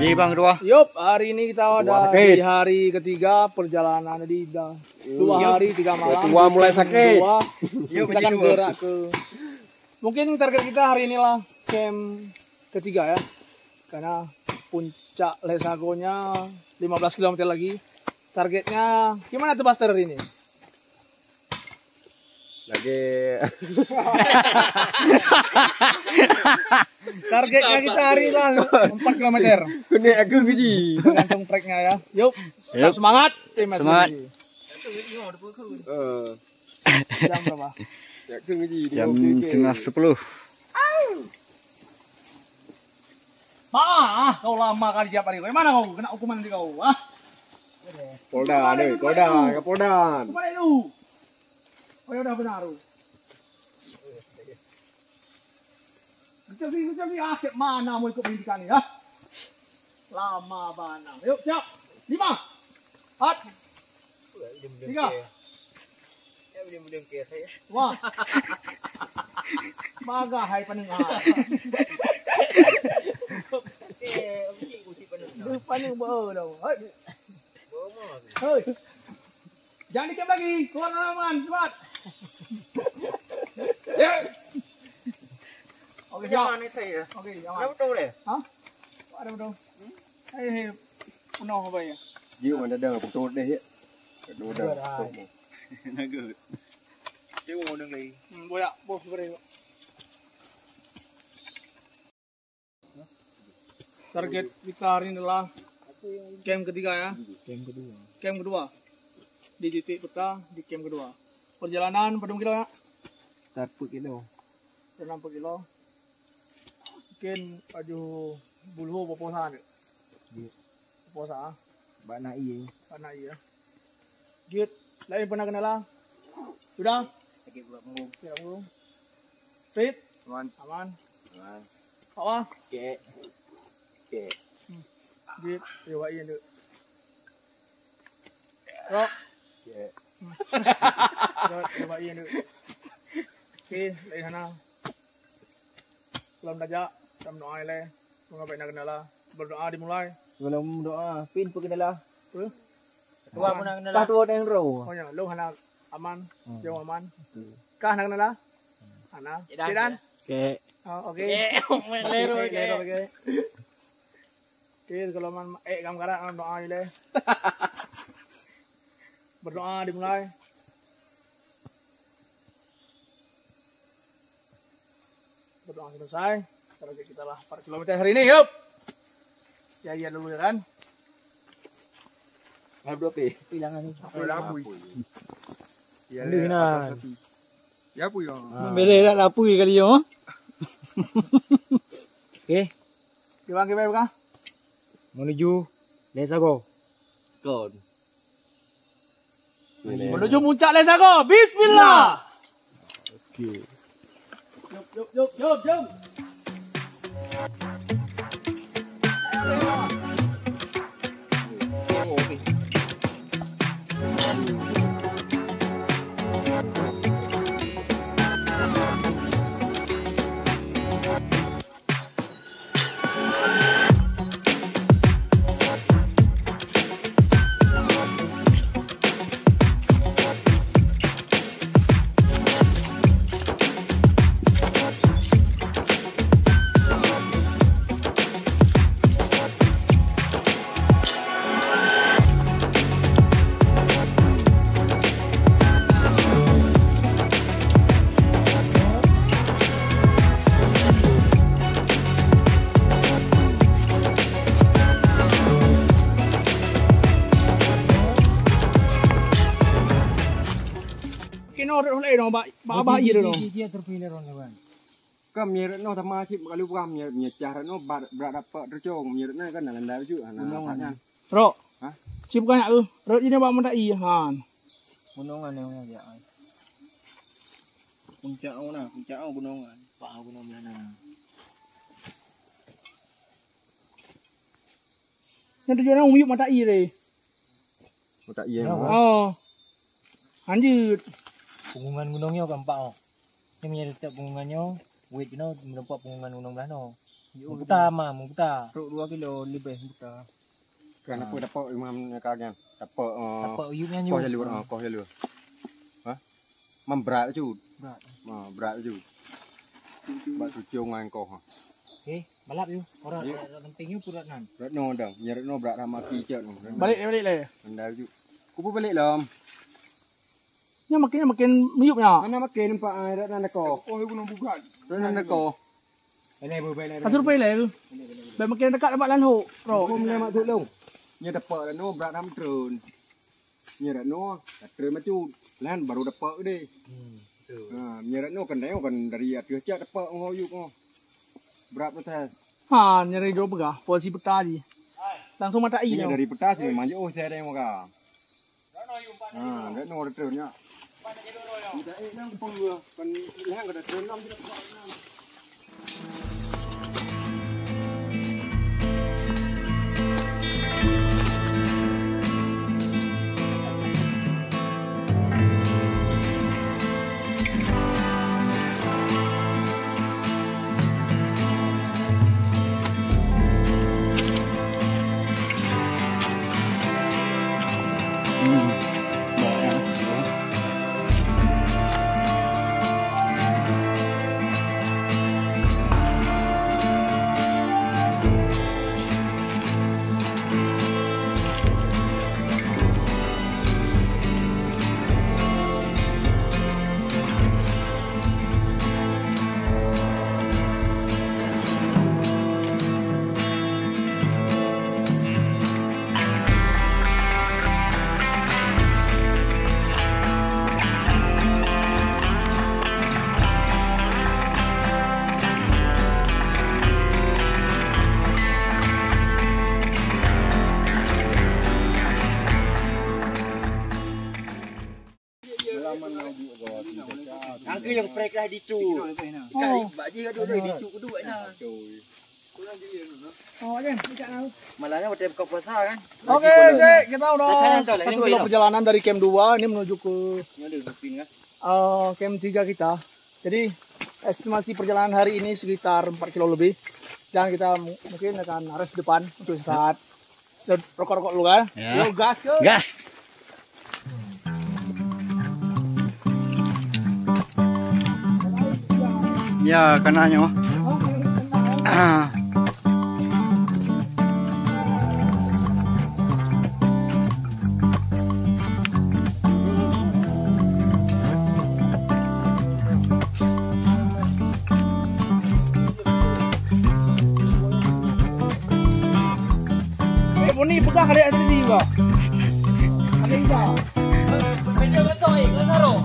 Ini bang kedua. Yup, hari ini kita ada di hari ketiga perjalanan di 2 hari 3 malam. Tua mulai sakit. Yuk kita akan gerak ke. Mungkin target kita hari inilah camp ketiga ya, karena puncak Lesagonya 15 km lagi. Targetnya gimana tuh Buster ini? Lagi. Targetnya kita hari lah 4 km. Kene aku giji. Tergantung treknya ya. Yuk, semangat. Semangat. Jam berapa? Jam 9:30. Kau lama kali tiap hari. Mana kau? Kena hukuman nanti kau. Polda, deh, Polda, ke Polda. Kemana lu? Oh ya udah benar. Kecil-kecil akhir mana mau ikut pendidikan ini ya? Lama banget. Yuk siap. 5. 4. 3. Wah. Maga hai penengah. Paling bau dah. Hei. Jangan dicap lagi. Keluar halaman cepat. Oke siap. Oke jangan. Ada betul deh. Hah? Ada betul. Hei. Penuh apa ya? Jiu mana dah betul deh ya. Betul dah. Naga. Dia mau deng lagi. Boyak, bos beri. Target kita hari ini adalah camp ketiga ya. Camp kedua. Di titik peta di camp kedua. Perjalanan berapa kilo ya? 40 kilo. 60 kilo. Mungkin aju bulu poposa ada. Poposa. Bana iya. Bana iya. Git, lain pernah kenal lah. Sudah? Lagi belum. Tidak belum. Fit? Aman. Aman. Aman. Apa? Oke. Oke. Git, riwain dulu. Rok. Oke. Riwain dulu. Oke, lain sana. Salam dajak, salam doa ile. Semoga baik nak kenal lah. Berdoa dimulai. Sebelum doa, pin pun kenalah. Tua pun nak kenal. Tua tua yang roh. Oh ya, lu hana aman, sejauh aman. Kah nak kenal lah? Hana. Tidak. Oke. Oh, oke. Oke. Oke, kalau man kamu sekarang doa ile. Berdoa dimulai. Berdoa selesai. Target kita lah 4 km hari ini, yuk. Jaya dulu ya kan. Ngap berapa? Bilangan ini. Lapui. Ya, nah. Ya pu yo. Beda dah lapui kali yo. Oke. Gimana kah? Menuju Lesago. Kon. Menuju puncak Lesago. Bismillah. Oke. Jom. Oleh no ba iya no. Dia terpilih ron kawan. Kam nyeret no sama sih kali bukan nyecar no berat apa tercong nyeret no kan nalanda ju anak. Ro. Hah? Si bukan aku. Ro ini ba menda iya han. Gunungan yang ya. Puncak gunungan. Pak gunung mana. Yang tujuan umi mata iya deh. Mata iya. Oh. Anjir. Punggungan gunungnya gampang. Yang menyertai punggungannya, wait you know, menempat punggungan gunung belah no. Buta mah, buta. 2 kilo lebih buta. Kan apa dapat imam kagan. Dapat Dapat uyunya koh jalur koh jalur. Hah? Membrak ju. Berat. Berat ju. Bak tuciung ngan koh. Balap yuk. Orang penting yuk purat nan. Retno dah. Retno berat ramah kicet nu. Balik lah. Andai ju. Kupu balik lam. Nya makin meyupnya. Mana makin pak air nak koh. Oh, ibu nak buka. Nak koh. Ini berbalik. Kasur pay lah tu. Baik makin dekat dapat lan ho. Bro. Kum le mak tu long. Nya dapat no berat ram trun. Nya retno trun macu. Lan baru dapat deh. Betul. Nya retno kan dari atas cak dapat ngoyuk ngoh. Berat betul. Ha, nyari dua pegah. Posisi peta je. Langsung mata i. Ini dari peta sih memang oh saya ada yang makan. Retno trunnya. Tidak nang pengua kan lang ada trun nam tidak. Angka yang prek lah dicu. Kali bak je duduk dicu kedua nah. Oh, kan. Dekat now. Malahnya waktu buka puasa kan. Oke, kita udah 1 kilo perjalanan dari camp 2 ini menuju ke camp 3 kita. Jadi estimasi perjalanan hari ini sekitar 4 kilo lebih. Dan kita mungkin akan rest depan untuk istirahat. Rokok-rokok dulu kan. Yo gas ke? Gas. Ya, kananya. Ini pegang ada di juga. Ada juga. Video leto taruh.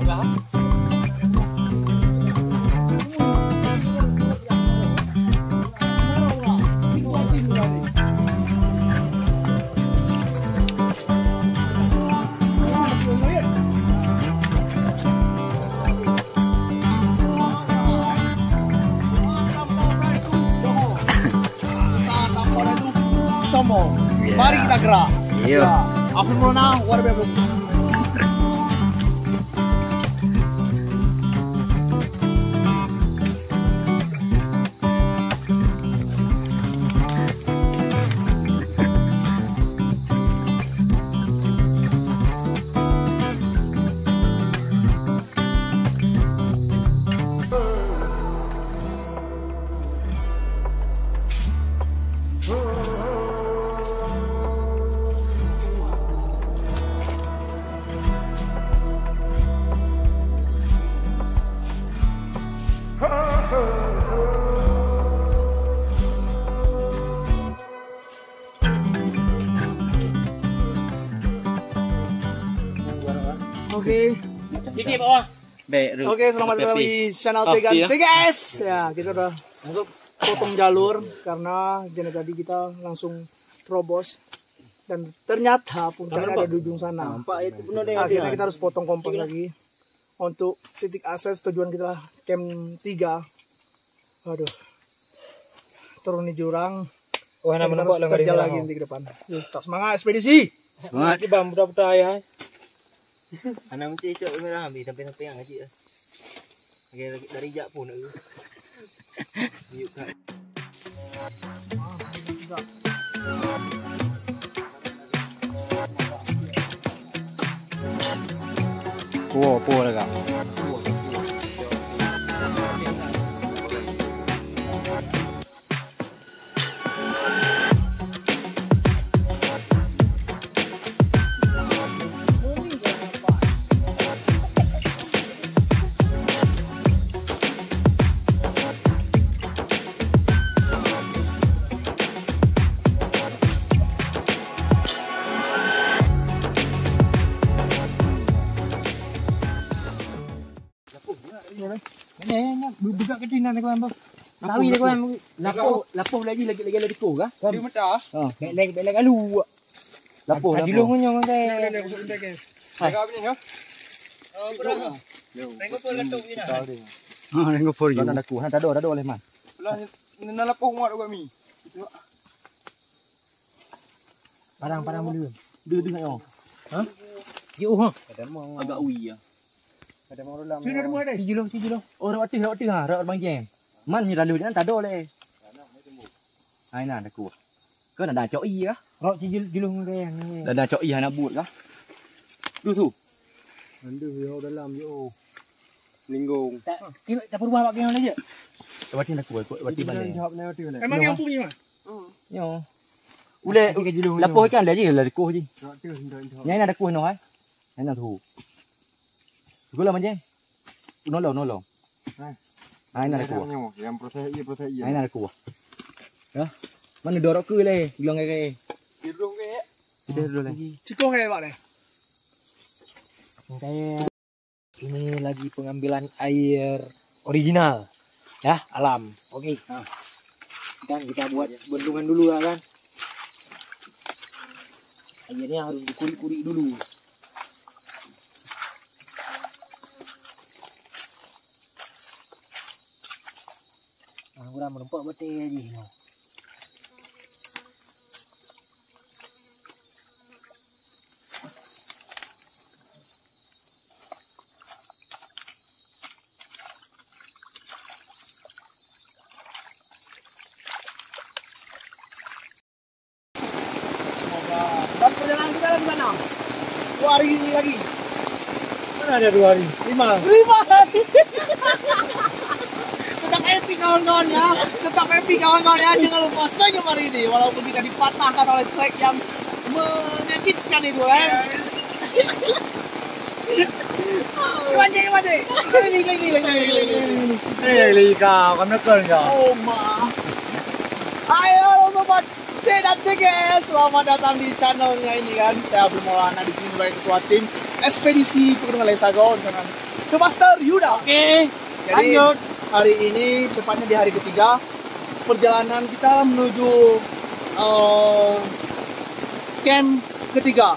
Mari kita gerak. Iya. Aku mau war bebek. Oke. Ini bawah. Oke, selamat datang di channel Tegan TGS. Ya, kita udah potong jalur karena jadi tadi kita langsung terobos dan ternyata puncaknya ada di ujung sana. Akhirnya kita harus potong kompas lagi untuk titik akses tujuan kita camp 3. Aduh. Turun di jurang. Wah, kita harus kerja lagi nanti ke depan. Yuk, tetap semangat ekspedisi. Semangat bang, budak-budak ya. Anak mesti cok merah ambil sampai yang aja. Lagi dari jak pun. Yuk. Po lah kak. Buka ketinan aku ambil. Tahu dia kau lapo lagi ko kah? Dia mentah. Ha, belak alu. Lapo. Ajulung punya kan. Jaga apa ni ya? Berapa? Tengok pun letup je dah. Ha, tengok por je. Ada ku, ada oleh man. Lah nak lapor muat buat mi. Parang boleh. Dia yo. Ha? Yo ha. Ada mau Agak ui ya. ada mau dalam. Sini ada mu ada. Cijulo. Oh, rawat ha, rawat bang jam. Man ni lalu dia tak ada oleh. Ai nah ada ku. Kau nak dah cok i kah? Rawat cijulo dia ni. Dah cok i nak but kah? Du su. Aduh yo dalam yo. Linggung. Tak perlu bawa ke mana je. Rawat ni nak ku, rawat balik. Jawab ni waktu ni. Memang yang punya mah. Yo. Ule lapo kan dia je lah ku je. Jawab tu hendak. Nyai ada ku no ai. Nyai nak tu. Gula man je. Nolong. Ai nak ku. Yang proses iya. Ai nak ku. Ya. Mana dorok ke le, bilang ke. Hidung ke. Kita dulu le. Cukup ke Pak ni? Kayak ini lagi pengambilan air original ya, alam. Oke. Nah, dan kita buat bendungan dulu ya kan. Airnya harus dikulik-kulik dulu. Nah, udah menempat betul je. Dan perjalanan kita lagi mana? 2 hari lagi. Mana ada 2 hari? 5. 5 hari. Tetap epic kawan-kawan ya. Tetap epic kawan-kawan ya. Jangan lupa senyum hari ini. Walaupun kita dipatahkan oleh trek yang menyakitkan itu Mancing. Lagi kau, kamu nak kau. Oh ma. Ayo sobat C dan TGS, selamat datang di channelnya ini kan. Saya Abdul Maulana di sini sebagai ketua tim ekspedisi Pegunungan Lesago dengan The Master Yuda. Oke. Jadi hari ini tepatnya di hari ketiga perjalanan kita menuju camp ketiga.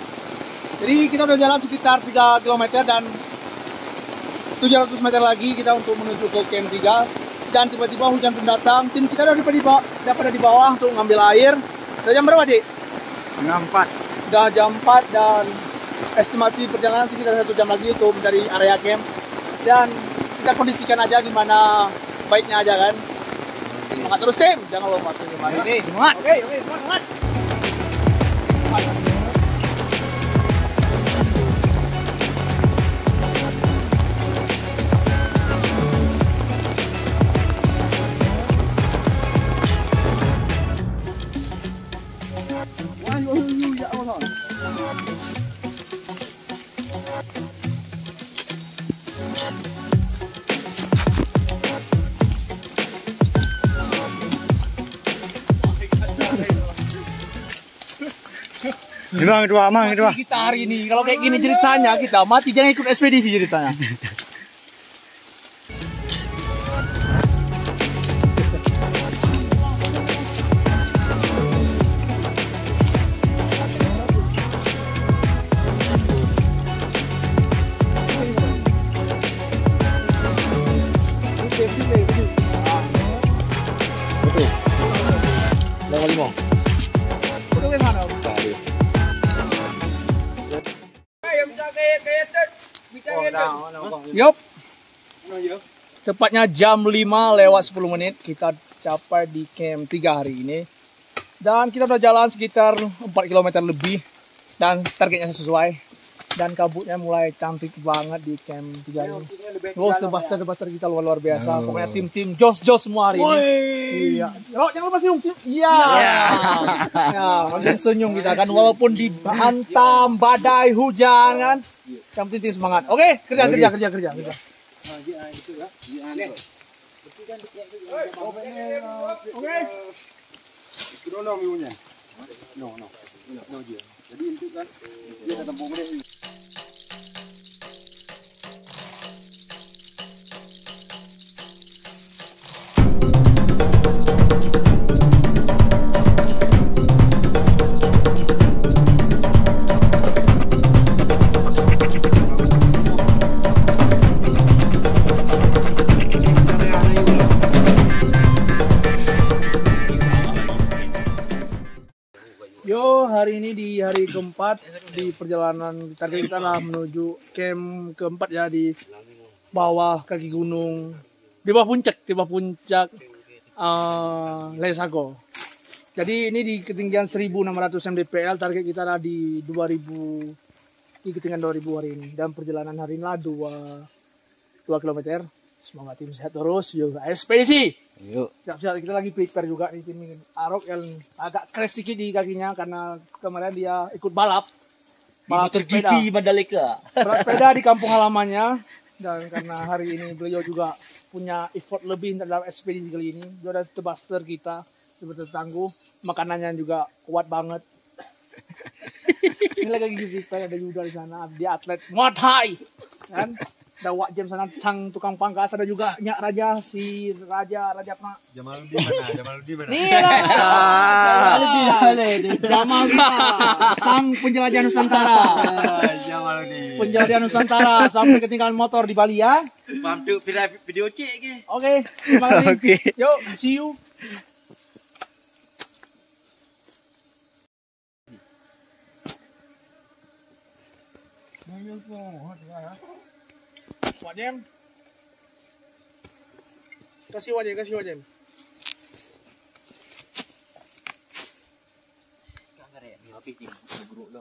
Jadi kita udah jalan sekitar 3 km dan 700 meter lagi kita untuk menuju ke camp 3. Dan tiba-tiba hujan pun datang. Tim kita udah di bawah untuk ngambil air. Udah jam berapa, Dik? Jam 4. Udah jam 4 dan estimasi perjalanan sekitar 1 jam lagi untuk mencari area camp. Dan kita kondisikan aja gimana baiknya aja kan. Semangat terus tim. Jangan lupa senyum hari ini. Semangat. Oke, semangat. Mang kedua. Kita hari ini kalau kayak gini ceritanya kita mati jangan ikut ekspedisi ceritanya. Betul. Level 5. Betul kan mana? Yup. Tepatnya jam 5 lewat 10 menit kita capai di camp 3 hari ini. Dan kita udah jalan sekitar 4 km lebih dan targetnya sesuai. Dan kabutnya mulai cantik banget di camp 3 ini. Oh, tebaster kita luar biasa. Pokoknya tim-tim jos semua hari ini. Iya. Rok, jangan lupa senyum. Iya. Ya, makin senyum kita kan walaupun dihantam badai hujan kan. Yang penting semangat. Oke, kerja. Oke. Krono miunya. No dia. Jadi itu kan dia kata bom dia. Yo, hari ini di hari keempat di perjalanan target kita lah menuju camp keempat ya di bawah kaki gunung, di bawah puncak Lesago. Jadi ini di ketinggian 1600 mdpl, target kita lah di 2000, di ketinggian 2000 hari ini, dan perjalanan hari ini lah 2 km. Semoga tim sehat terus, yuk ekspedisi. Yuk. Siap-siap, kita lagi prepare juga nih tim ini. Arok yang agak crash sedikit di kakinya karena kemarin dia ikut balap MotoGP Mandalika. Sepeda di kampung halamannya, dan karena hari ini beliau juga punya effort lebih dalam ekspedisi kali ini. Dia ada tebaster kita, betul tangguh, makanannya juga kuat banget. Ini lagi kita ada Yuda di sana, dia atlet Muay Thai kan. Ada Wak Jam sana, sang tukang pangkas, ada juga Nyak Raja, si Raja apa? Jamaluddin mana? Nih lah. Jamal kita, sang penjelajah Nusantara. Jamaluddin. Penjelajah Nusantara sampai ketinggalan motor di Bali ya. Bantu video cik ke. Oke, terima kasih. Yuk, see you. Wak Jam. Kasih Wak Jam.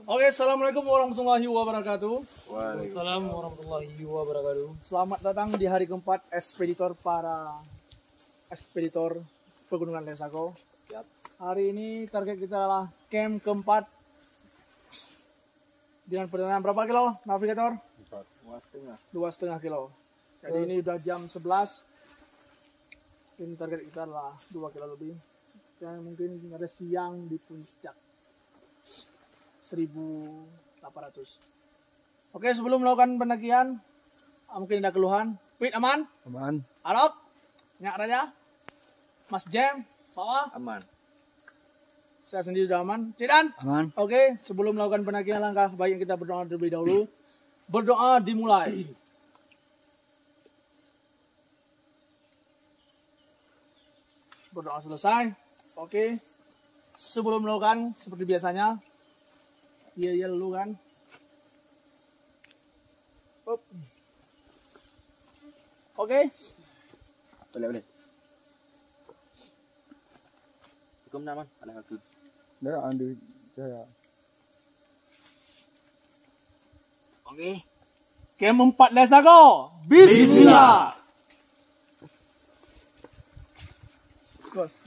Oke, assalamualaikum warahmatullahi wabarakatuh. Waalaikumsalam warahmatullahi wabarakatuh. Selamat datang di hari keempat ekspeditor pegunungan Lesago. Hari ini target kita adalah camp keempat dengan perjalanan berapa kilo, navigator? 2,5 kilo. Jadi ini udah jam 11. Ini target kita adalah 2 kilo lebih. Dan mungkin ada siang di puncak 1800. Oke, sebelum melakukan pendakian, mungkin ada keluhan. Pit aman? Aman. Arok? Nyak Raja? Mas Jam? Bawah? Aman. Saya sendiri sudah aman. Cidan? Aman. Oke, sebelum melakukan pendakian langkah baik kita berdoa terlebih dahulu. Berdoa dimulai. Berdoa selesai. Oke. Sebelum melakukan seperti biasanya. Iya dulu kan. Oke. Boleh. Hukum naman, anak aku. Dah andi saya. Oke. Camp 4 Lesago. Bismillah. Gas.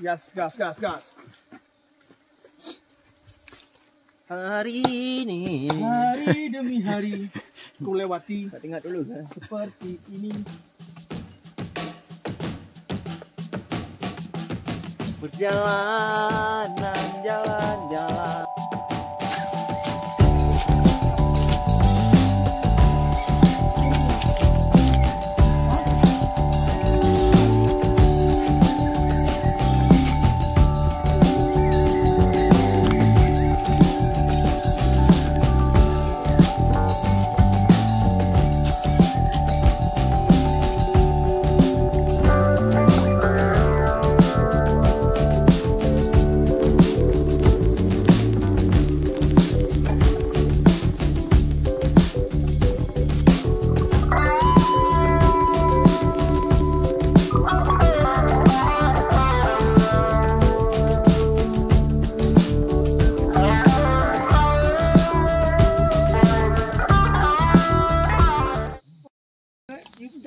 Hari ini. Hari demi hari ku lewati Ingat dulu. seperti ini. Perjalanan jalan-jalan.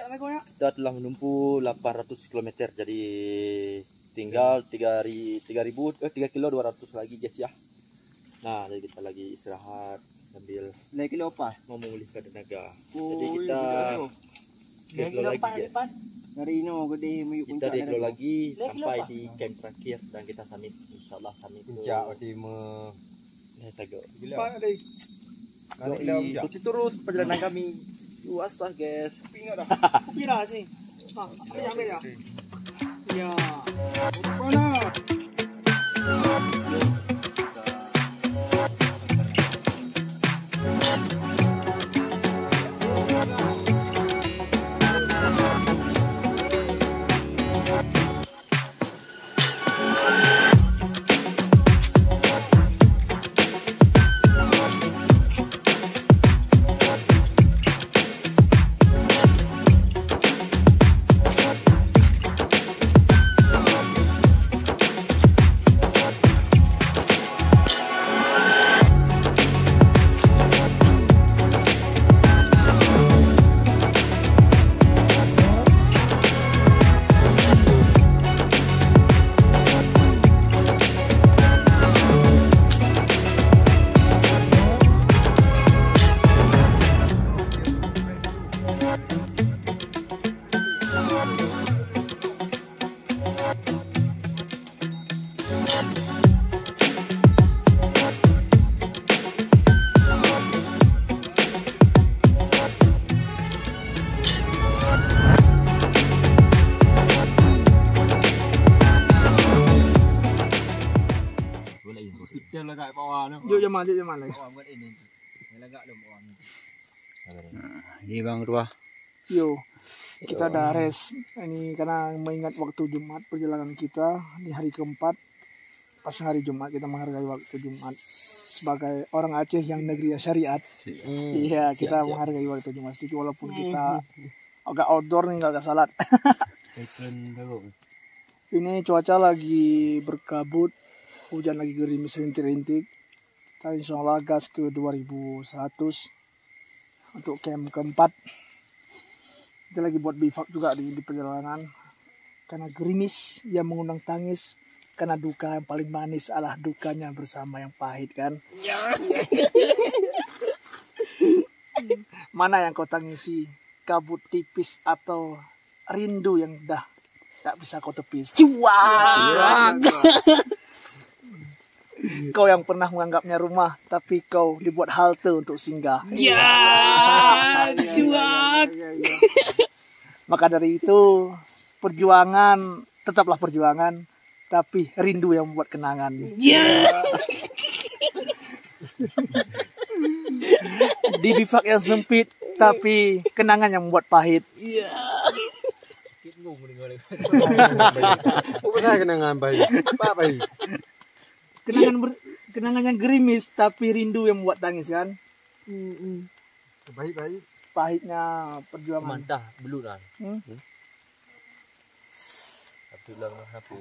lekonya? Kita telah menempuh 800 km, jadi tinggal 3 kilo 200 lagi guys ya. Nah, jadi kita lagi istirahat sambil Naik kilo apa? memulihkan tenaga. Oh, Jadi kita Dia kilo lagi depan guys. depan. Dari ini gede meyuk Kita puncak. 3 kilo lagi Naik kilo sampai apa? di camp terakhir dan kita summit, insyaallah summit ke Puncak ultima. Lesago. Pak deh. Ikuti terus perjalanan kami. Luasa guys. Kira sih. Ah, apa ya? Ya. Mana? Sipil lah kat bawah tu. Yuk jaman lagi. Bawah buat ini. Lagak lu bawah ni. Ini Bang Ruah. Yo, kita ada rest ini karena mengingat waktu Jumat perjalanan kita di hari keempat. Pas hari Jumat kita menghargai waktu Jumat sebagai orang Aceh yang negeri syariat. Iya, kita menghargai waktu Jumat sedikit walaupun kita agak outdoor nih, agak salat. Ini cuaca lagi berkabut, hujan lagi gerimis rintik-rintik. Kita insya Allah gas ke 2100 untuk camp keempat. Kita lagi buat bivak juga di perjalanan. Karena gerimis yang mengundang tangis. Karena duka yang paling manis adalah dukanya bersama yang pahit kan. Mana yang kau tangisi? Kabut tipis atau rindu yang dah tak bisa kau tepis? Cuak! Kau yang pernah menganggapnya rumah, tapi kau dibuat halte untuk singgah. Cuak! Maka dari itu, perjuangan tetaplah perjuangan, tapi rindu yang membuat kenangan. Di bivak yang sempit, tapi kenangan yang membuat pahit. Apa kenangan bayi? Apa bayi? Kenangan yang gerimis, tapi rindu yang membuat tangis kan. Baik. Pahitnya perjuangan. Mantah beluran.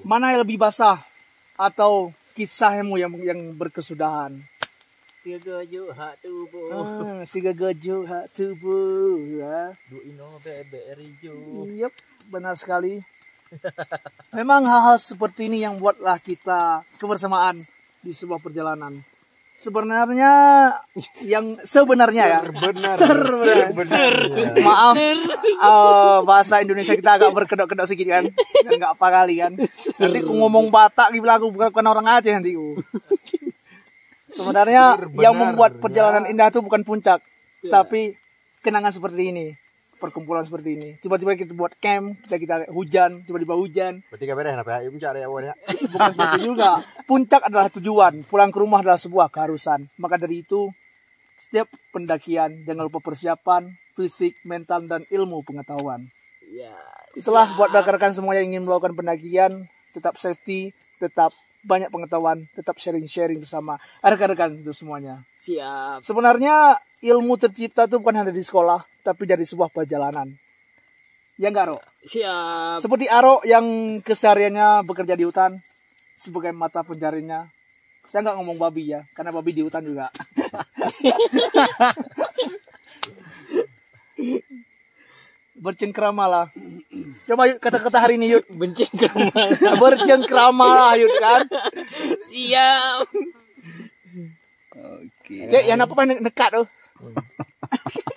Mana yang lebih basah atau kisahmu yang berkesudahan? Si gajo hak tubuh. Si gajo hak tubuh ya. Duino bebe rijo. Yep, benar sekali. Memang hal-hal seperti ini yang buatlah kita kebersamaan di sebuah perjalanan. Sebenarnya yang sebenarnya ya. Benar. Maaf, bahasa Indonesia kita agak berkedok-kedok sedikit kan. Dan nggak apa kali kan. Nanti aku ngomong Batak dibilang aku bukan orang Aceh nanti. Sebenarnya yang membuat perjalanan indah itu bukan puncak, tapi kenangan seperti ini. Perkumpulan seperti ini. Tiba-tiba kita buat camp, kita hujan, tiba-tiba hujan. Berarti kabarnya kenapa ya? Puncak ya awalnya. Bukan seperti juga. Puncak adalah tujuan, pulang ke rumah adalah sebuah keharusan. Maka dari itu, setiap pendakian jangan lupa persiapan, fisik, mental, dan ilmu pengetahuan. Itulah buat rekan-rekan semua yang ingin melakukan pendakian, tetap safety, tetap banyak pengetahuan, tetap sharing-sharing bersama rekan-rekan itu semuanya. Siap. Sebenarnya ilmu tercipta itu bukan hanya di sekolah, tapi dari sebuah perjalanan. Ya enggak, Ro? Siap. Seperti Aro yang kesehariannya bekerja di hutan sebagai mata pencarinya. Saya nggak ngomong babi ya, karena babi di hutan juga. bercengkramalah. Coba Yud, kata-kata hari ini Yud. Bercengkrama. Bercengkramalah Yud kan. Siap. Oke. Cek, yang apa nekat tuh.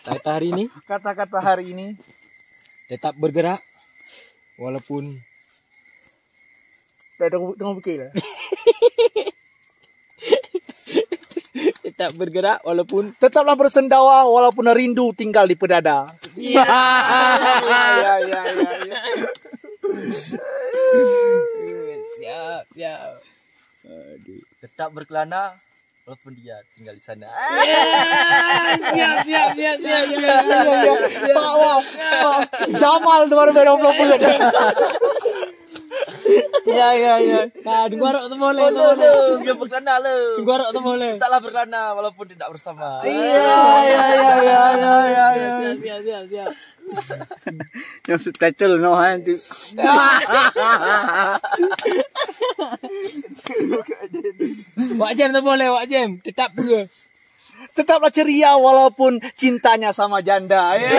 Kata hari ini Kata-kata hari ini. tetap bergerak walaupun Tengok fikir lah. tetap bergerak walaupun Tetaplah bersendawa walaupun rindu tinggal di pedada. Iya. Ya. Siap. Tetap berkelana walaupun dia tinggal di sana. Siap. Wow. Jamal 2020. Ya. Nah, tunggu arok tu boleh. Dia berkelana lo. Tunggu arok tu boleh. Tetaplah berkelana walaupun tidak bersama. Iya. Siap. Yang subtitle no nanti. Wak Jem tu boleh, Wak Jem. Tetap ber. Tetaplah ceria walaupun cintanya sama janda. Siap.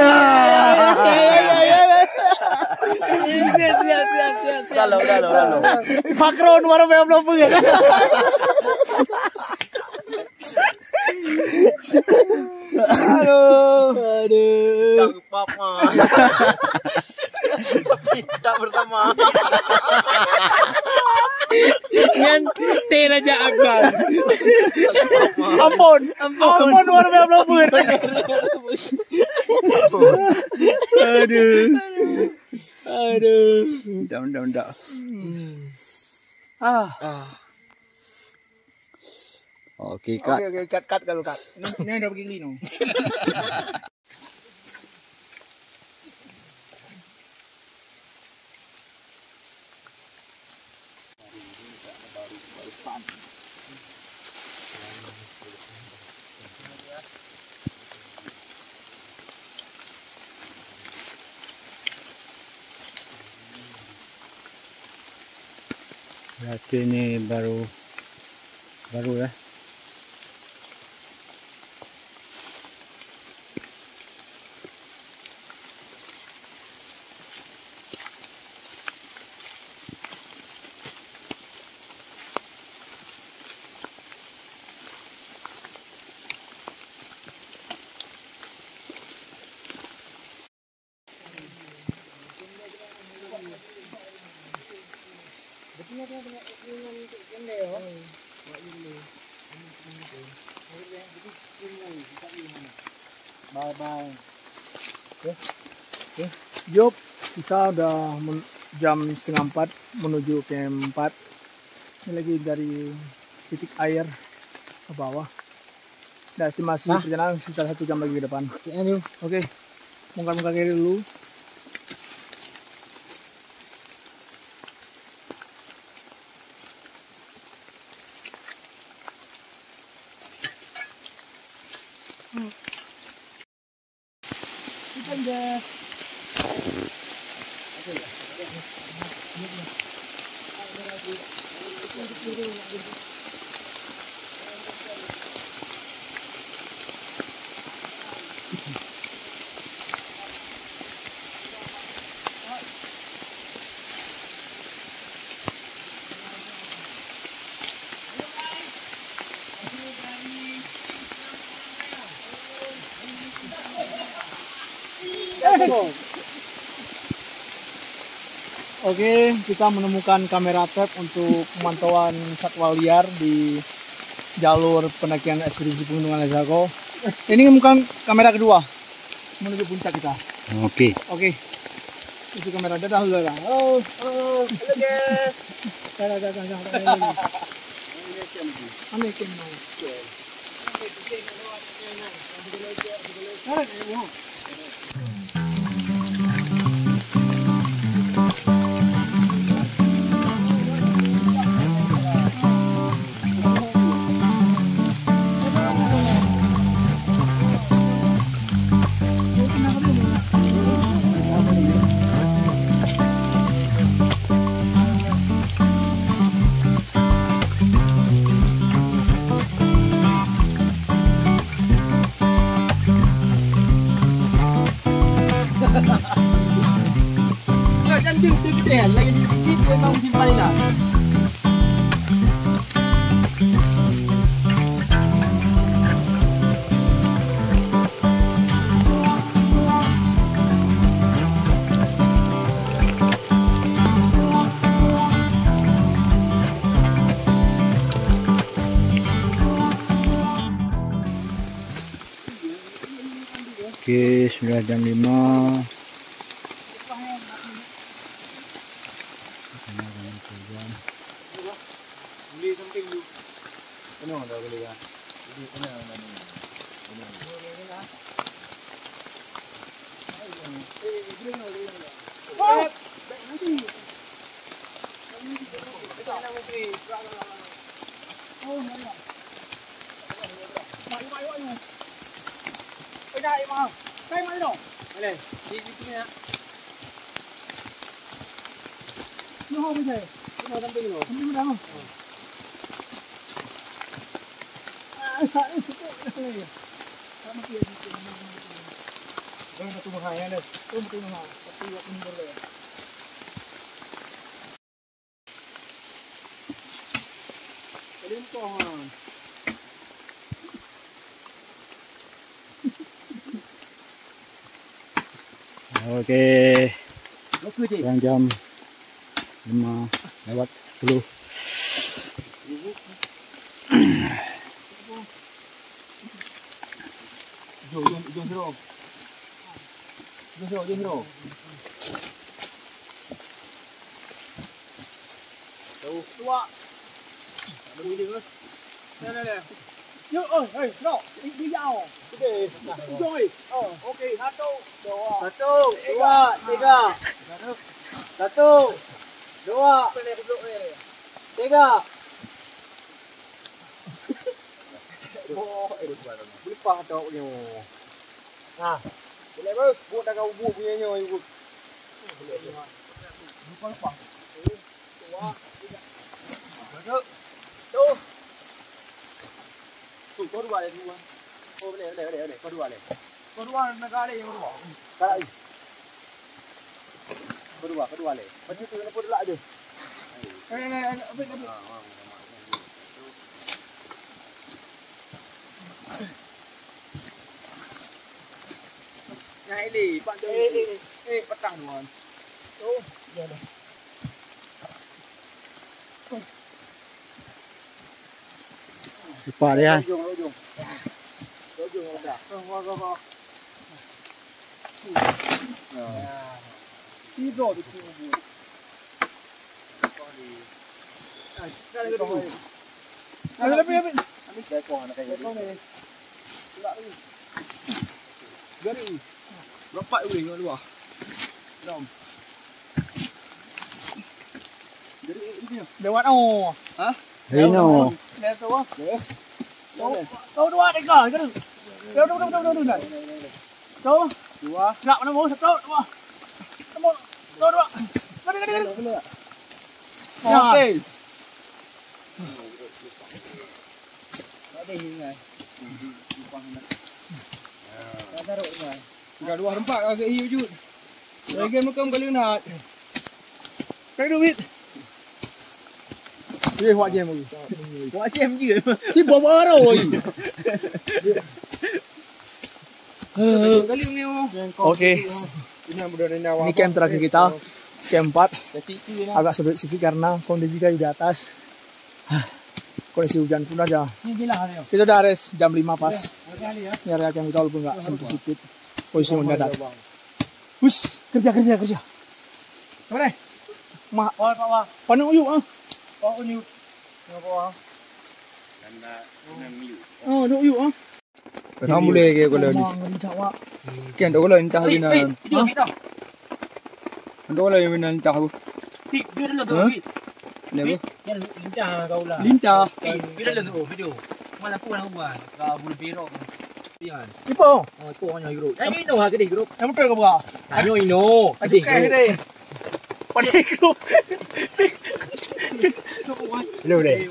Kalau. Macron 2020. Aduh. Papa. Tidak bersama. Yang T Raja Akbar. Ampun 2020. Aduh. Dah. Oke, Kak. Oke, cut kalau cut. Ini udah begini no. Berarti ini baru ya. Bye. Yup, kita udah jam 3:30 menuju camp 4. Ini lagi dari titik air ke bawah. Dan estimasi perjalanan sekitar 1 jam lagi ke depan. Oke, muka kiri dulu. Oke, kita menemukan kamera trap untuk pemantauan satwa liar di jalur pendakian ekspedisi Pegunungan Lesago. Ini bukan kamera kedua menuju puncak kita. Oke. Oke, itu kamera dadah dulu lah. Halo guys. kan? Lagi dikit memang simpan ini. Oke, sudah jam 5. Oke. Sekarang jam 5:10. Yuk, hei, no, đi vào. Rồi, ok, satu, dua, tiga. Satu, dua, tiga. Lupa tau nyo. Nah, boleh bos, buat dah kau buat punya nyo ibu. Lupa. Dua, tiga. Satu. Có dua le dua. Oh, boleh. Có dua le. Có dua nak kali yang dua. Kali. Có dua le. Macam tu nak pula ada. Apa. Nyai li, pak tu. Petang tuan. Tu, ya dah. Cepat ya. Lojong dah. Kau. Tidur di sini. Kali kedua. Lebih. Ambil ekor nak kayak ni. Gari. Berapa boleh kau dua? Lam. Jadi ini. Lewat oh. Hah? Rino. Lihat tu ah. Kau dua ekor ke? Kau dua. Kau dua. Nak mana mau satu dua. Kau dua. Gadi. Okey. Ada ni kan. Taruh ni. Dah dua rempak agak hiu wujud. Lagi makam kali nak. Kau duit. Dia buat jam lagi. Buat jam je. Si bawa rồi. Oke. Ini camp terakhir kita. Camp 4. Agak sulit sedikit karena kondisi kayu di atas. Kondisi hujan pun aja. Kita udah res jam 5 pas. Nyari camp kita walaupun nggak sempit-sempit. Posisi mendadak. Hus, kerja. Mana? Panen uyuk ah. Oh, uyuk. Ngapa? Oh, ada uyuk ah. Kamu boleh ke kalau ni? Kan dah kalau entah bina. Dah kalau bina entah apa. Video dulu tu. Lepas. Yang lincah kau lah. Lintah. Video dulu tu video. Mana aku nak buat? Kau bulu biru. Pian. Ipo. Oh, tu hanya grup. Tapi ino ha gede grup. Yang betul ke buka? Tanyo ino. Aduh kayak ni. Pandai grup. Lu deh.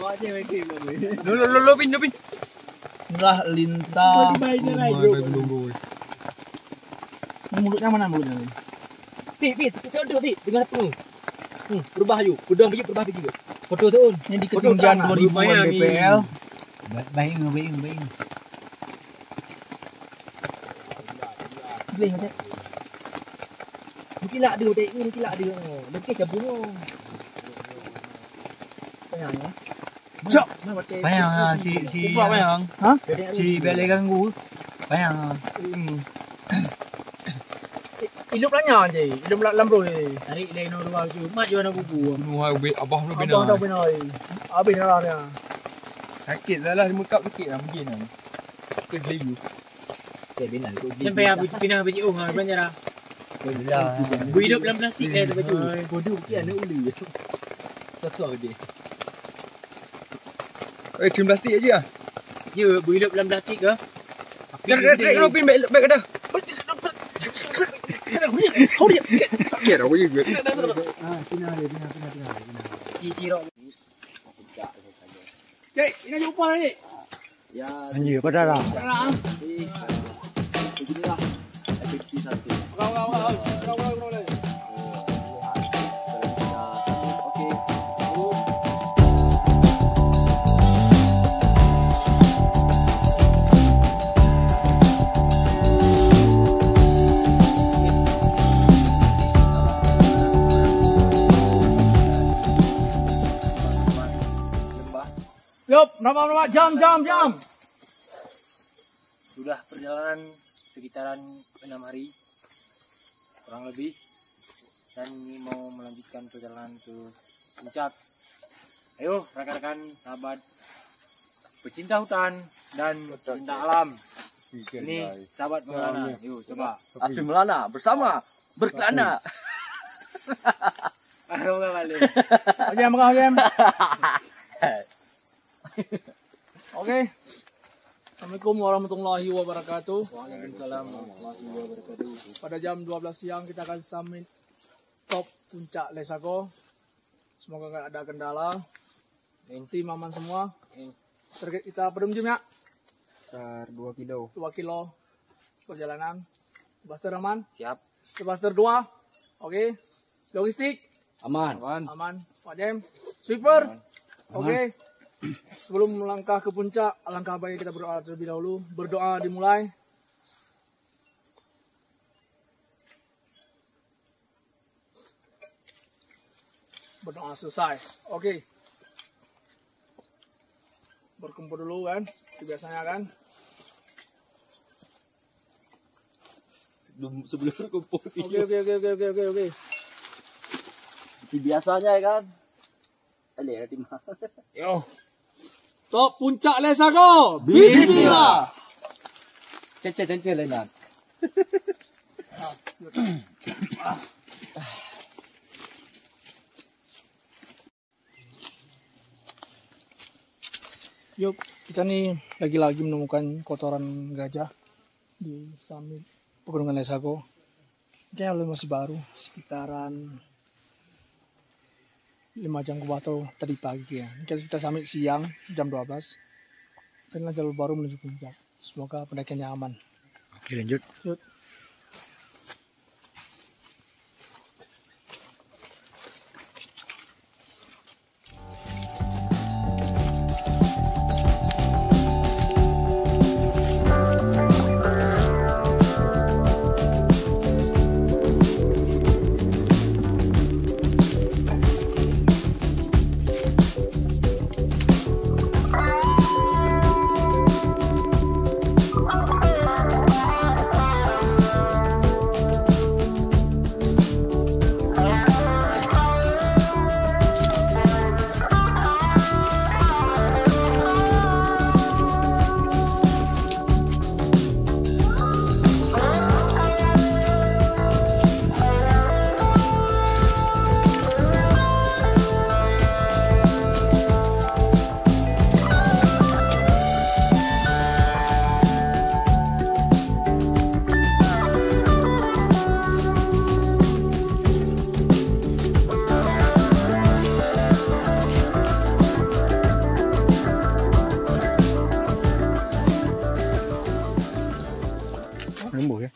Lo pin. Inilah lintah. Mulutnya mana mulutnya? Pi, sedut pi. Dengar apa? Berubah yuk. Bedong biji berubah biji yuk. Foto tuh. Ini di ketinggian 2000 DPL. Baik. Boleh macam. Mungkin lah dia, mungkin lah dia. Mungkin cabut. Bayang ya. Cok. Bayang si bayang. Hah? si bele ganggu. Bayang. Hidup lanya je. Hidup lambro je. Tarik lain orang luar tu. Mak jual nak bubu. Nuhai abah lu Abang dah benar. Habis dah dia. Sakit dah lah mekap sikit lah mungkin lah. Kegeliu. Sampai habis pindah biji banyak dah. Hidup dalam plastik tu baju. Bodoh kian nak uli. Tak dia. Trim plastik aja ah. Ya, hidup dalam plastik ke? Kena pin back dah. Kau dia. Okey dah boleh juga. Pindah. Cirok. Cik, ini jumpa lagi. Ya, Anjir apa dah lah. beginilah. FFC 1. Kau. Okey. Yup, nama jam. Sudah perjalanan sekitaran 6 hari kurang lebih, dan ini mau melanjutkan perjalanan ke puncak. Ayo rekan-rekan, sahabat pecinta hutan dan pecinta alam, ini sahabat Melana. Yuk coba. Afi Melana bersama berkelana. Baru enggak balik. Jam. Oke. Assalamualaikum warahmatullahi wabarakatuh. Waalaikumsalam warahmatullahi wabarakatuh. Pada jam 12 siang kita akan summit top puncak Lesako. Semoga nggak ada kendala. Tim aman semua. Target kita pedum jam ya. Sekitar 2 kilo. 2 kilo perjalanan. Buster aman? Siap. Buster 2. Oke. Logistik Aman. aman. Pak Jem. Sweeper. Oke. Sebelum melangkah ke puncak, alangkah baik kita berdoa terlebih dahulu. Berdoa dimulai. Berdoa selesai. Oke. Berkumpul dulu kan. Biasanya kan. Sebelum berkumpul. Oke. Seperti biasanya ya kan. Alih hati mah. Yo. Top puncak Lesako. Bismillah. Cece lengan. Yuk, kita nih lagi-lagi menemukan kotoran gajah di summit Pegunungan Lesako. Kayaknya masih baru, sekitaran 5 jam ke bawah atau tadi pagi ya. Kita summit siang jam 12. Karena jalur baru menuju puncak. Semoga pendakiannya aman. Oke lanjut. Yuk. Nembus ya.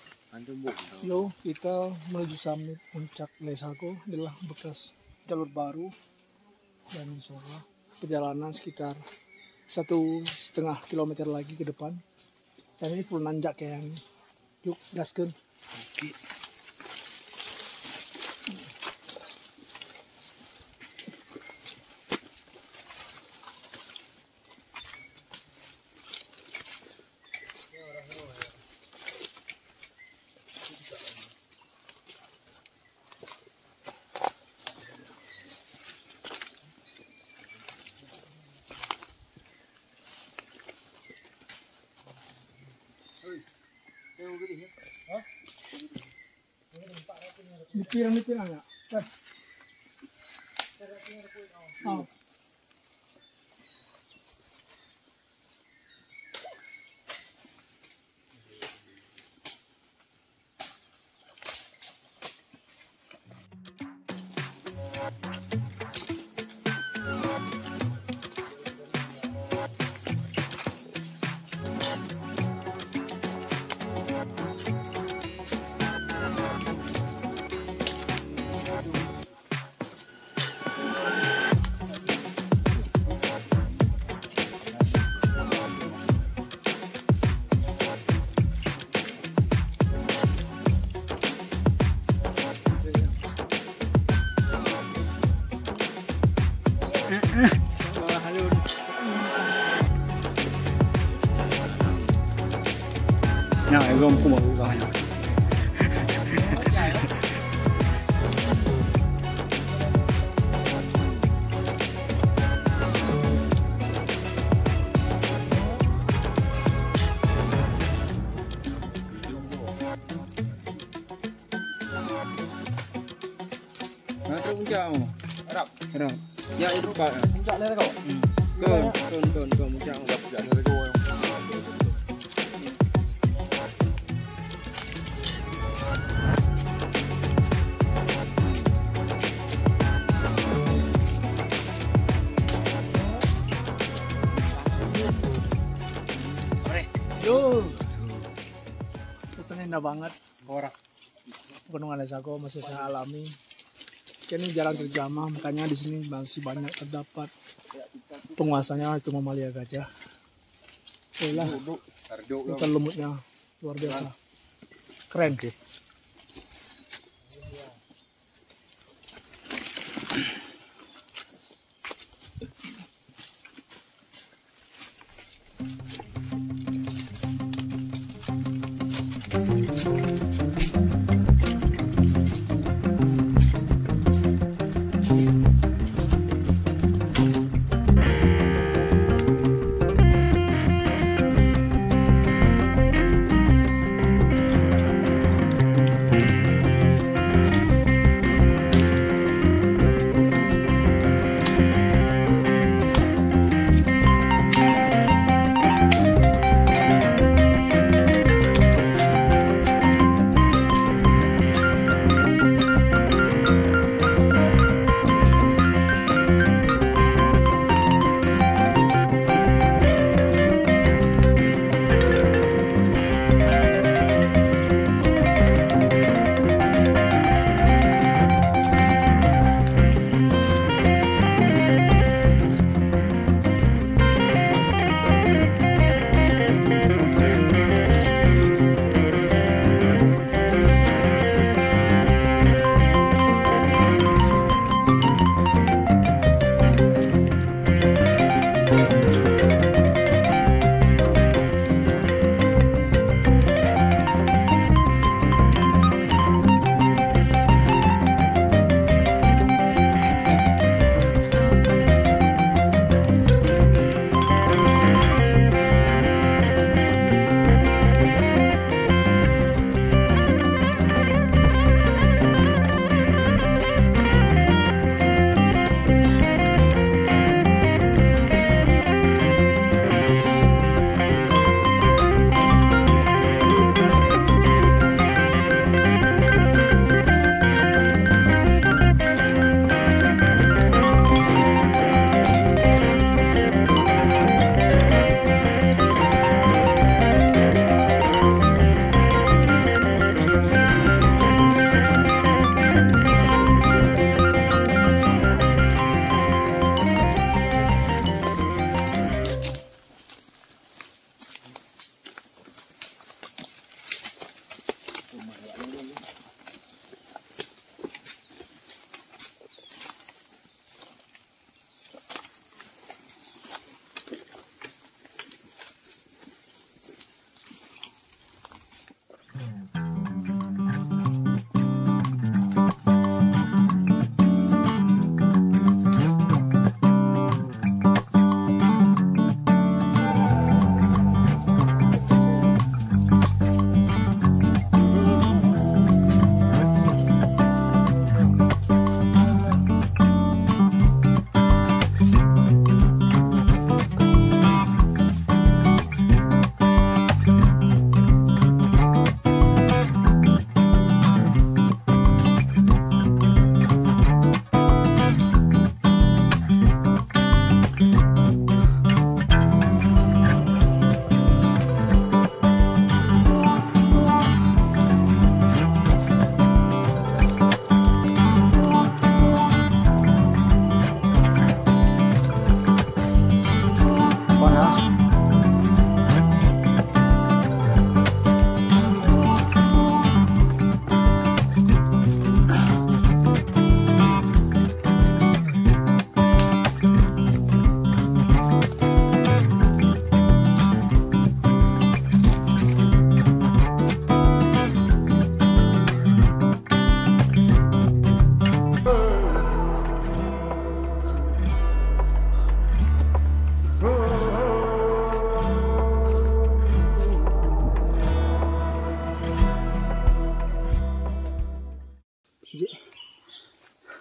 Yo, kita menuju summit puncak Lesako. Inilah bekas jalur baru dan insya Allah perjalanan sekitar 1,5 kilometer lagi ke depan. Dan ini full nanjak kayak ini. Yuk, gaskeun. Dipirang-dipirang ya? Oh. Nah, gom ko mabuka niya. Nah, terus puncak mo. Harap. Harap. Ya itu Pak. Puncak lere kau. Turun puncak. Puncak dari gua. Yo, hutannya indah banget. Pegunungan Lesago masih saya alami. Ini jalan terjamah, makanya di sini masih banyak terdapat penguasanya itu mamalia gajah. Itulah hutan lumutnya luar biasa, keren.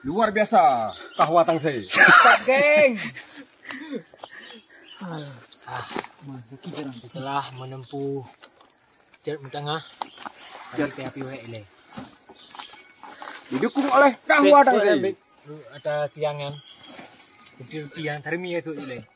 Luar biasa kahwatan saya. Geng. Setelah menempuh jarak tengah dari api WL. Didukung oleh kahwatan saya. Ada tiangan. Kecil tiang termi itu ile.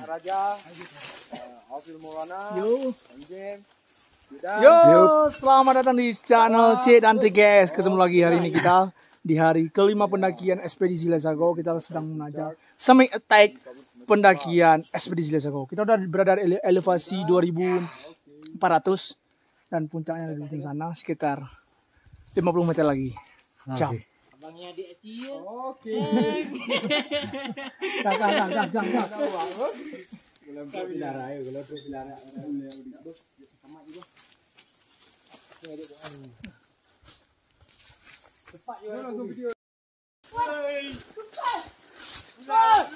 Raja, Alvin Maulana, Yo, selamat datang di channel C dan T guys. Ketemu lagi hari ini kita di hari kelima pendakian ekspedisi Lesago. Kita sedang menajak summit attack pendakian ekspedisi Lesago. Kita udah berada di elevasi 2400 dan puncaknya di sana sekitar 50 meter lagi. Ciao. Abangnya di Acil. Oke. Gas.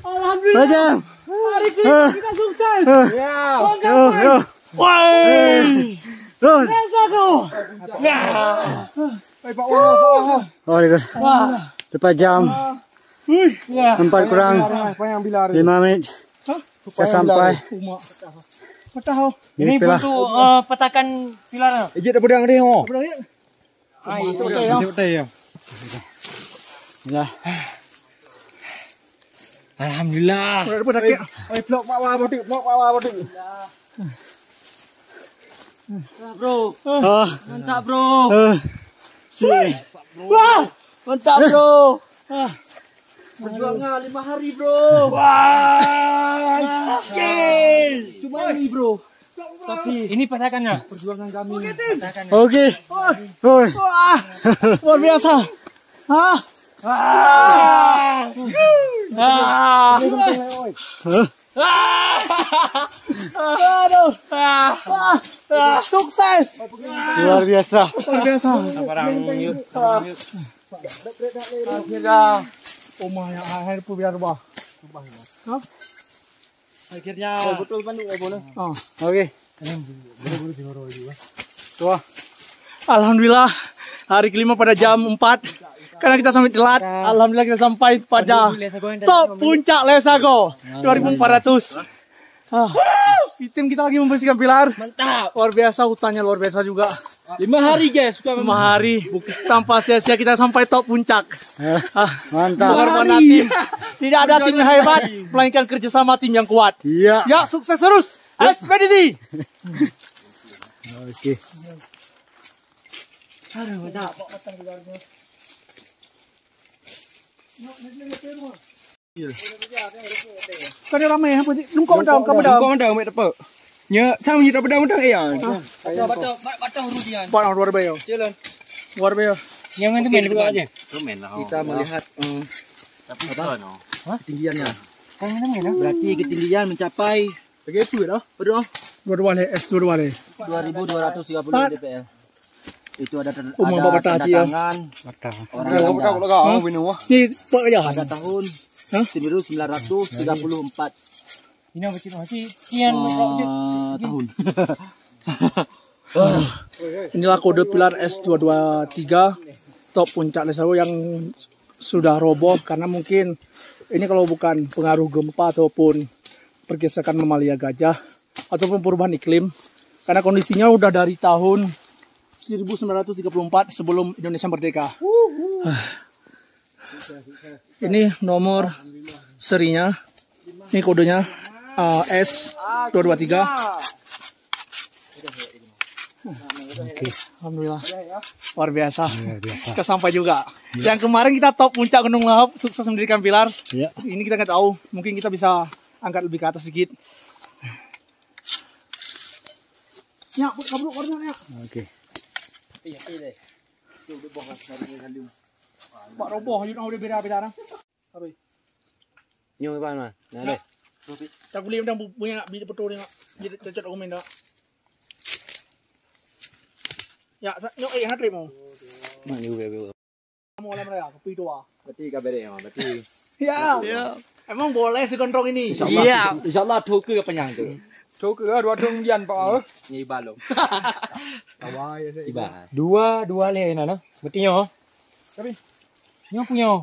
Alhamdulillah. Hari kelima kita sukses. Ya. Woi. Terus. Oh, wah. 4 jam. 4 kurang Payang bilar. 5 menit. Kita sampai. Patah. Ini Inilah. untuk petakan pilar. Ejek dah pedang dia. Oh. Ya. Alhamdulillah. Oi, blok mak wa bodik, blok mak wa bodik. Bro, Oh. mantap bro. Si. Wah. Mantap bro. Perjuangan 5 hari, bro. Wah. Cuma ini, bro. Tapi ini petakannya. Perjuangan kami. Petakannya. Okey. Oi. Wah. Luar biasa. Hah? Ah. Ah. Aduh. Sukses. Luar biasa. Luar biasa. Akhirnya. Omah yang akhir pun biar bah. Akhirnya. Betul kan boleh. Okey. Tuh. Alhamdulillah hari kelima pada jam 4 karena kita sampai telat. Alhamdulillah kita sampai pada top puncak Lesago 2400. Tim kita lagi membersihkan pilar. Mantap. Luar biasa, hutannya luar biasa juga. 5 hari guys. 5 hari tanpa sia-sia kita sampai top puncak. Mantap. Berwarna tim. Tidak ada tim yang hebat, melainkan kerjasama tim yang kuat. Iya. Ya, sukses terus. Ekspedisi. Okey. Aduh, mantap. Kan dia ramai apa? Nungkau pedang, kau pedang. Kau mandang mek tepe. Nya, sang ni pedang ya. Batang rudian. Pak luar biasa. Jalan. Luar biasa. Jangan tu main depan aja. Kita melihat ketinggiannya. Berarti ketinggian mencapai Begitu dah. berapa? Dua-dua le, S22 le. 2230 dpl. Itu ada Umum Bapak Taci, ya. tangan orang Kau Belanda. dah kau binu. Ni pak aja. Pada tahun 1934 Ini apa cik masih kian tahun. Inilah kode pilar S223 top puncak Lesago yang sudah roboh karena mungkin ini kalau bukan pengaruh gempa ataupun pergesekan mamalia gajah ataupun perubahan iklim karena kondisinya udah dari tahun 1934 sebelum Indonesia merdeka. Ini nomor serinya, ini kodenya S223. Alhamdulillah, luar biasa. Kita sampai juga. Yang kemarin kita top puncak Gunung Lahap, sukses mendirikan pilar. Ya. Ini kita nggak tahu, mungkin kita bisa angkat lebih ke atas sedikit. Ya, kabur orangnya. Okey. Pak roboh, you know udah beda-beda orang. Nyo apa man? Nah, le. Tak boleh dah punya bila betul ni nak. Jadi cocok dokumen dah. Ya, nyok nak trip mau. Mana ni ube. Kamu alam raya, kopi dua. Berarti kabere ya, berarti. Ya. Emang boleh segontrong ini. Iya, insyaallah thu ke penyang tu. Cok ke dua dong dian pak. Ni balong. Awai ya. Tiba. dua le nana. Betul nyo. Tapi Nyo punya.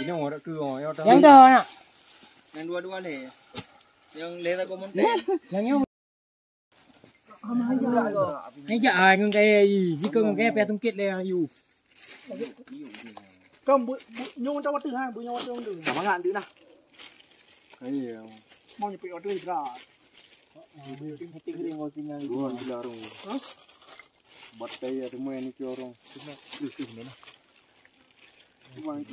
ini orang ke orang yang Yang dah nak. yang dua-dua le. Yang le tak komen. Yang nyo. Hãy dạ ngân cái gì chứ cơ ngân cái pe tung kết le you. Cầm nhung trong thứ hai, nhung trong thứ. Sama ngan tu nah. Iya. Mau nyepik order hidra. Dua dilarung. Buat kaya semua ini ke orang.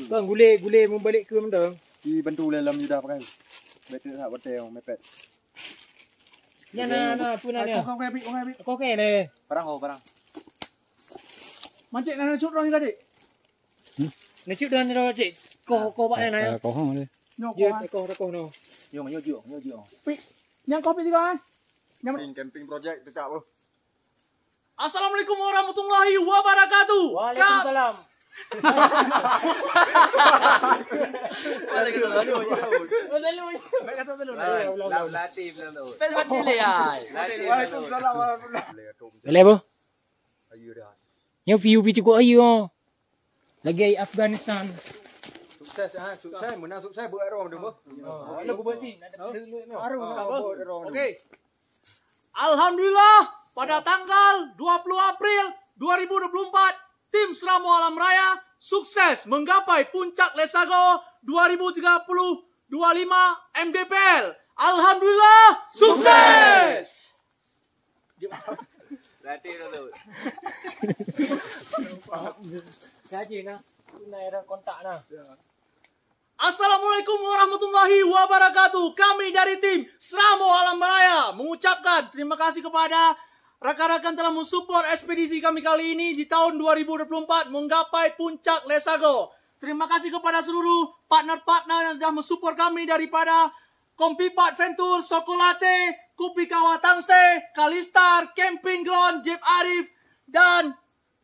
Kan gule mau balik ke mana? Di bantu dalam juda pakai. Betul tak betul mepet. Ya na pun ada. Kau kayak pik, kau kayak pik. Kau ke le. Barang. Mancik nana cut orang ni tadi. Nak cik dan dah cik. Kau buat na. Kau hang ni. Nyok Je kau. kau no. Yo nyo. Pik. Yang kopi tiga. Camping project tetap apa? Assalamualaikum warahmatullahi wabarakatuh. Waalaikumsalam. Boleh apa? Yang view cukup ayu. Lagi Afghanistan. sukses menang sukses buat rom tu. Ada berhenti. Oke. Alhamdulillah pada tanggal 20 April 2024 tim Seramo Alam Raya sukses menggapai puncak Lesago 2030-25 MDPL. Alhamdulillah sukses. Gaji nah. Tunai ada kontak nah. Assalamualaikum warahmatullahi wabarakatuh. Kami dari tim Seramo Alam Raya mengucapkan terima kasih kepada rekan-rekan telah mensupport ekspedisi kami kali ini di tahun 2024 menggapai puncak Lesago. Terima kasih kepada seluruh partner-partner yang telah mensupport kami daripada Kompipat Venture, Sokolate, Kupikawa Tangse, Kalistar, Camping Ground, Jeb Arif, dan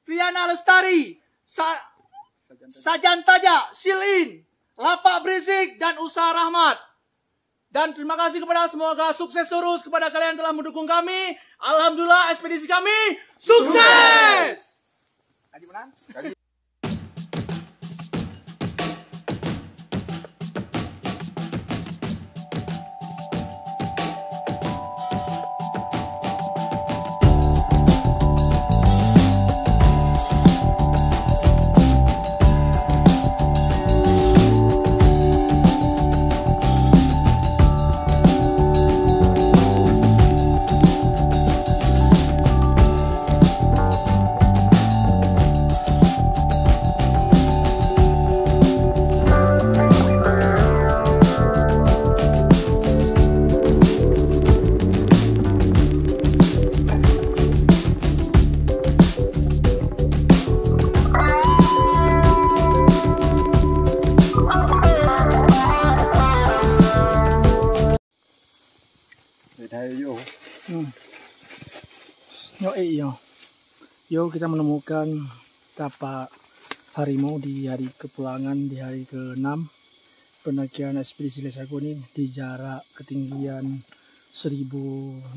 Triana Lestari, Sajan Taja, Silin, Lapak Berisik, dan Usaha Rahmat. Dan terima kasih kepada semoga sukses terus kepada kalian telah mendukung kami. Alhamdulillah ekspedisi kami sukses. Adi menang. Yo kita menemukan tapak harimau di hari kepulangan di hari ke-6 pendakian ekspedisi Lesago ini di jarak ketinggian 1600.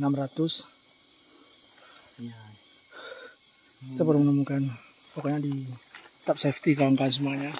Kita baru menemukan, pokoknya di tetap safety kawan-kawan semuanya.